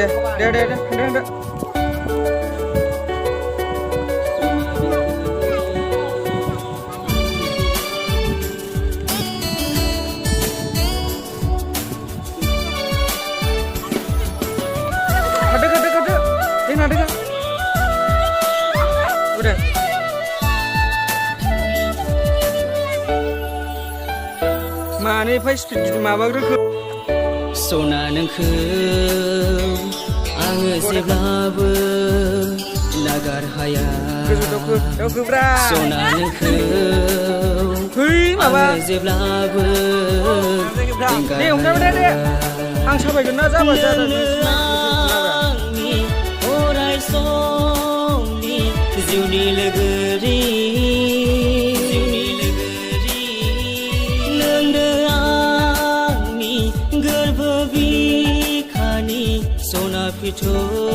दे खादो udah माने फै स्पिड माबाग्रोखो सना नोंखौ आङो जेब्लाबो नागार हाया सना नोंखौ आङो जेब्लाबो एंगार हाया आं साबायगोन ना जाबाय अराय समनि जिउनि लोगोरि नोंनो आंनि गोरबो बिखानि सना फिथर